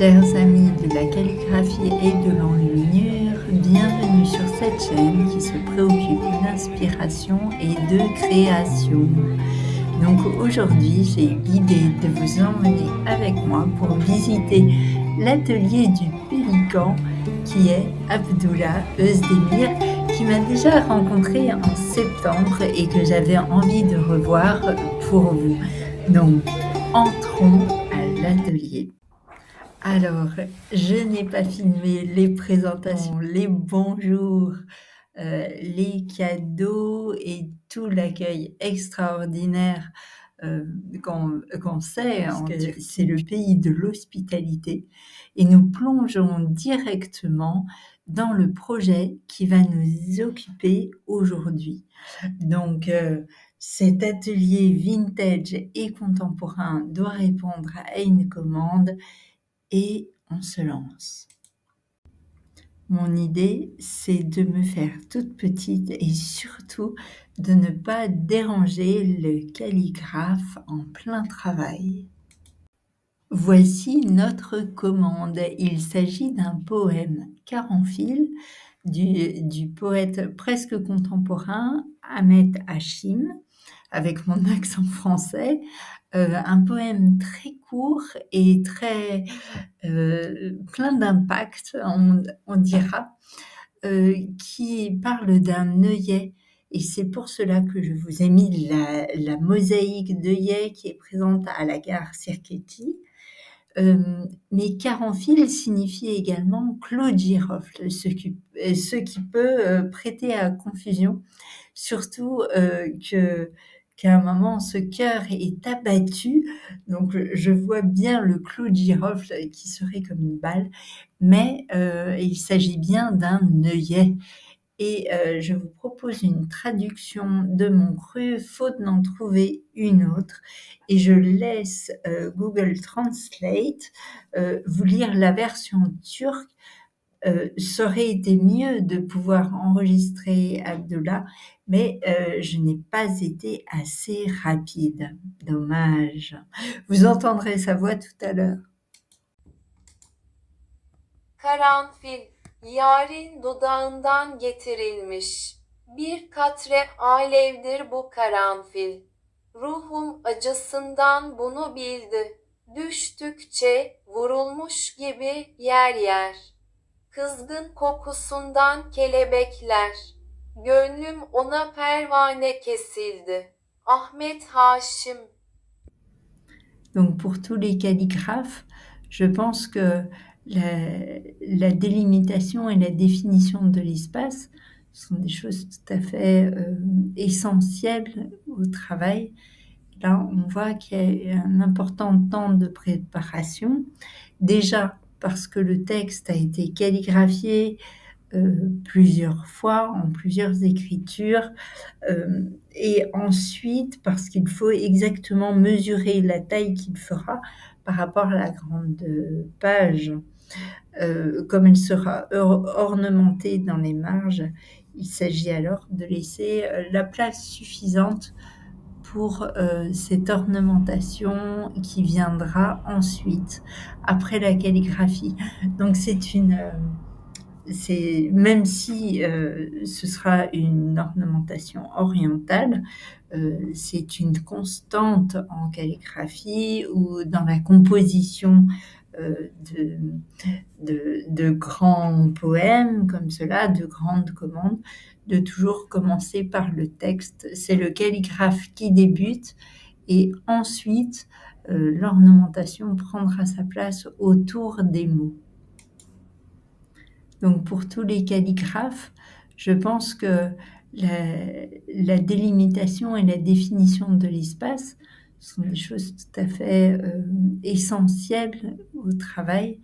Chers amis de la calligraphie et de l'enluminure, bienvenue sur cette chaîne qui se préoccupe d'inspiration et de création. Donc aujourd'hui, j'ai l'idée de vous emmener avec moi pour visiter l'atelier du Pélican qui est Abdullah Özdemir, qui m'a déjà rencontré en septembre et que j'avais envie de revoir pour vous. Donc, entrons à l'atelier. Alors, je n'ai pas filmé les présentations, les bonjours, les cadeaux et tout l'accueil extraordinaire qu'on sait, hein, que c'est le pays de l'hospitalité. Et nous plongeons directement dans le projet qui va nous occuper aujourd'hui. Donc, cet atelier vintage et contemporain doit répondre à une commande. Et on se lance. Mon idée, c'est de me faire toute petite et surtout de ne pas déranger le calligraphe en plein travail. Voici notre commande. Il s'agit d'un poème Caranfil du poète presque contemporain Ahmet Hachim, avec mon accent français. Un poème très court et très plein d'impact, on dira, qui parle d'un œillet. Et c'est pour cela que je vous ai mis la mosaïque d'œillet qui est présente à la gare Sirkeci. Mais Caranfil signifie également Claude Girofle, ce qui peut prêter à confusion, surtout qu'à un moment, ce cœur est abattu. Donc, je vois bien le clou de girofle qui serait comme une balle, mais il s'agit bien d'un œillet. Et je vous propose une traduction de mon cru, faute d'en trouver une autre. Et je laisse Google Translate vous lire la version turque. Ça aurait été mieux de pouvoir enregistrer Abdullah, mais je n'ai pas été assez rapide. Dommage. Vous entendrez sa voix tout à l'heure. Karanfil, yarın dudağından getirilmiş. Bir katre alevdir bu karanfil. Ruhum acısından bunu bildi. Düştükçe vurulmuş gibi yer yer. Kızgın kokusundan kelebekler. Gönlüm ona pervane kesildi. Ahmet Haşim. Donc pour tous les calligraphes, je pense que la délimitation et la définition de l'espace sont des choses tout à fait essentielles au travail. Là, on voit qu'il y a un important temps de préparation. Déjà parce que le texte a été calligraphié plusieurs fois, en plusieurs écritures, et ensuite parce qu'il faut exactement mesurer la taille qu'il fera par rapport à la grande page. Comme elle sera ornementée dans les marges, il s'agit alors de laisser la place suffisante pour cette ornementation qui viendra ensuite, après la calligraphie. Donc même si ce sera une ornementation orientale, c'est une constante en calligraphie ou dans la composition de grands poèmes comme cela, de grandes commandes, de toujours commencer par le texte. C'est le calligraphe qui débute et ensuite l'ornementation prendra sa place autour des mots. Donc pour tous les calligraphes, je pense que la délimitation et la définition de l'espace sont des choses tout à fait essentielles au travail.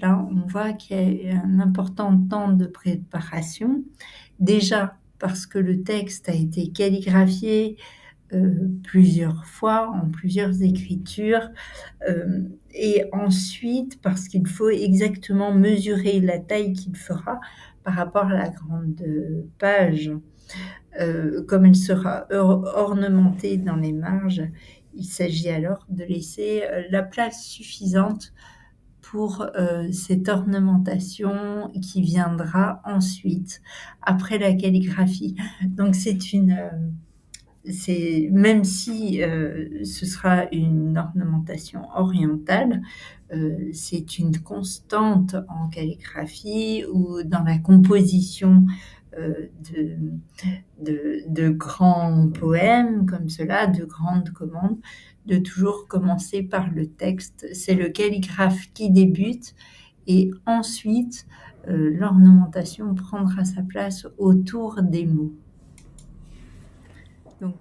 Là, on voit qu'il y a un important temps de préparation. Déjà parce que le texte a été calligraphié plusieurs fois, en plusieurs écritures, et ensuite parce qu'il faut exactement mesurer la taille qu'il fera par rapport à la grande page. Comme elle sera ornementée dans les marges, il s'agit alors de laisser la place suffisante pour cette ornementation qui viendra ensuite, après la calligraphie. Donc même si ce sera une ornementation orientale, c'est une constante en calligraphie ou dans la composition de grands poèmes comme cela, de grandes commandes, de toujours commencer par le texte. C'est le calligraphe qui débute et ensuite l'ornementation prendra sa place autour des mots. Donc,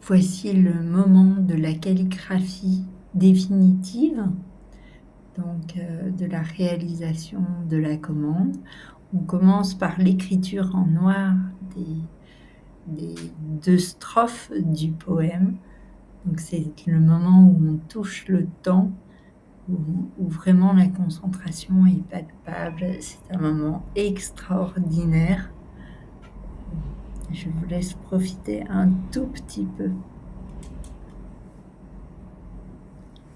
voici le moment de la calligraphie définitive, donc de la réalisation de la commande. On commence par l'écriture en noir des 2 strophes du poème. Donc c'est le moment où on touche le temps, où vraiment la concentration est palpable. C'est un moment extraordinaire. Je vous laisse profiter un tout petit peu.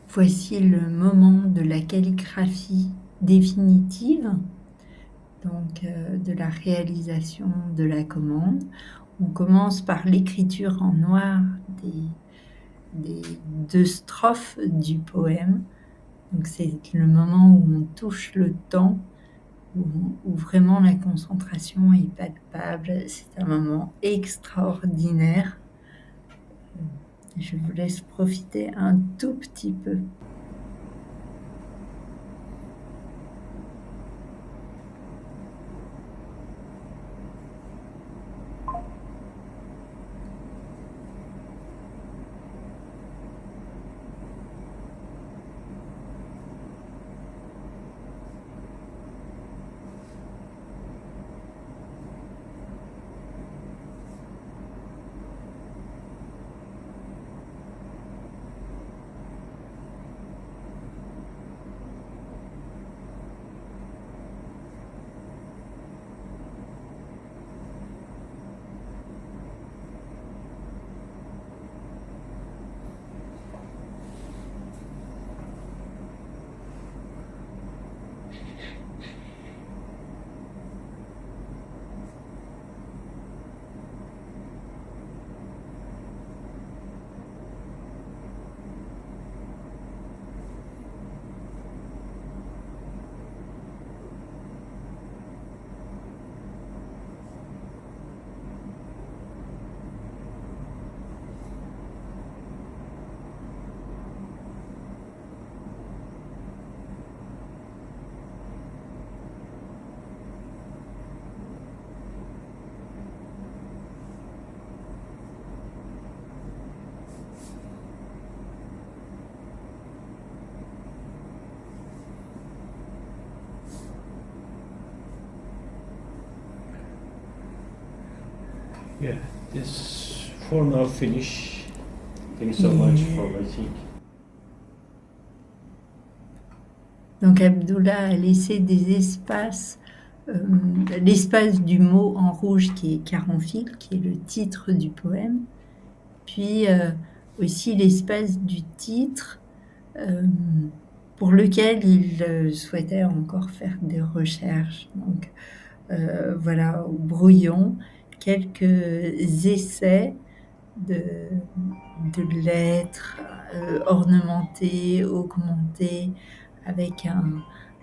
Voici le moment de la calligraphie définitive, donc de la réalisation de la commande. On commence par l'écriture en noir des 2 strophes du poème. Donc c'est le moment où on touche le temps, où vraiment la concentration est palpable. C'est un moment extraordinaire. Je vous laisse profiter un tout petit peu. Yeah, this for now finish. Thank you so much for watching. Donc Abdullah a laissé des espaces, l'espace du mot en rouge qui est Caronfil, qui est le titre du poème, puis aussi l'espace du titre pour lequel il souhaitait encore faire des recherches. Donc voilà, au brouillon, quelques essais de lettres ornementées, augmentées, avec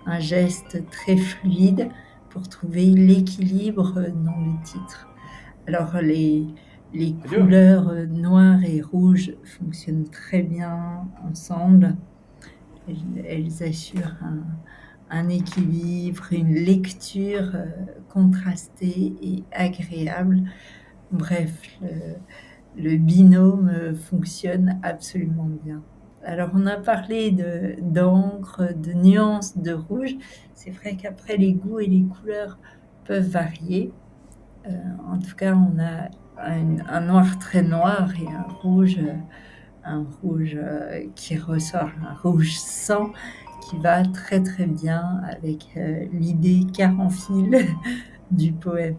un geste très fluide pour trouver l'équilibre dans le titre. Alors les couleurs noires et rouges fonctionnent très bien ensemble. Elles assurent un équilibre, une lecture contrastée et agréable. Bref, le binôme fonctionne absolument bien. Alors, on a parlé d'encre, de nuances de rouge. C'est vrai qu'après, les goûts et les couleurs peuvent varier. En tout cas, on a un noir très noir et un rouge qui ressort, un rouge sang, qui va très très bien avec l'idée Caronfil du poème.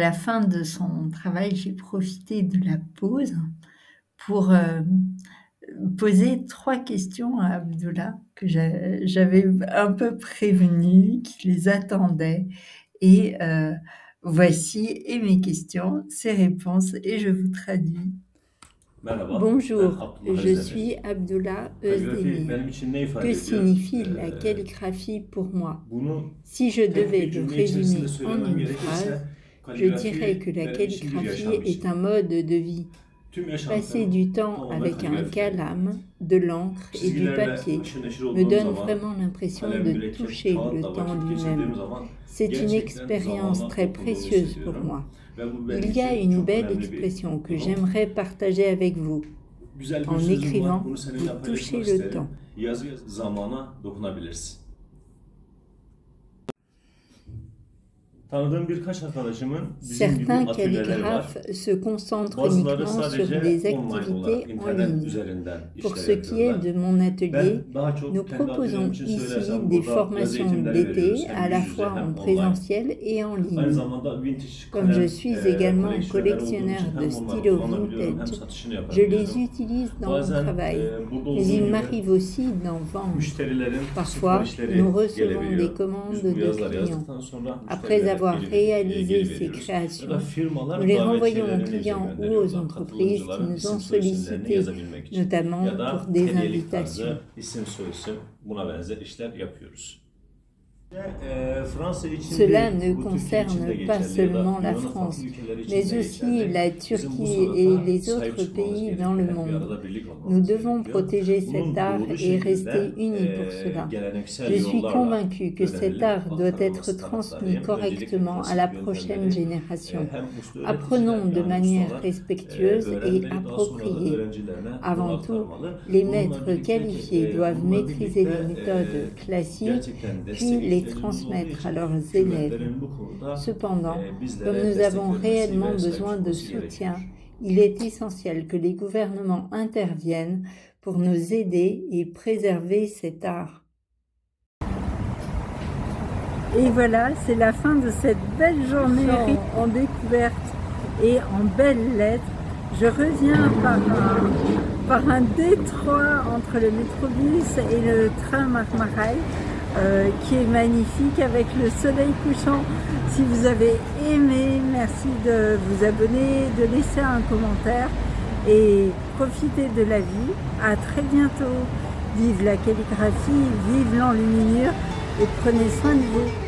la fin de son travail, j'ai profité de la pause pour poser 3 questions à Abdullah que j'avais un peu prévenu, qui les attendait. Et voici mes questions, ses réponses, et je vous traduis. Bonjour, je suis Abdullah Özdemir. Que signifie la calligraphie pour moi? Si je devais le résumer en une phrase, je dirais que la calligraphie est un mode de vie. Passer du temps avec un calame, de l'encre et du papier me donne vraiment l'impression de toucher le temps lui-même. C'est une expérience très précieuse pour moi. Il y a une belle expression que j'aimerais partager avec vous. En écrivant, vous touchez le temps. Certains calligraphes se concentrent uniquement sur des activités en ligne. Pour ce qui est de mon atelier, nous proposons ici des formations d'été à la fois en présentiel et en ligne. Comme je suis également collectionneur de stylos vintage, je les utilise dans mon travail, mais il m'arrive aussi d'en vendre. Parfois, nous recevons des commandes de clients. Après avoir réalisé ces créations, nous les renvoyons aux clients ou aux entreprises qui nous ont sollicités, notamment pour des invitations. Cela ne concerne pas seulement la France, mais aussi la Turquie et les autres pays dans le monde. Nous devons protéger cet art et rester unis pour cela. Je suis convaincu que cet art doit être transmis correctement à la prochaine génération. Apprenons de manière respectueuse et appropriée. Avant tout, les maîtres qualifiés doivent maîtriser les méthodes classiques, puis les transmettre à leurs élèves. Cependant, comme nous avons réellement besoin de soutien, il est essentiel que les gouvernements interviennent pour nous aider et préserver cet art. Et voilà, c'est la fin de cette belle journée en découverte et en belles lettres. Je reviens par un détroit entre le métrobus et le train Marmaray. Qui est magnifique avec le soleil couchant. Si vous avez aimé, merci de vous abonner, de laisser un commentaire et profitez de la vie. À très bientôt. Vive la calligraphie, vive l'enluminure et prenez soin de vous.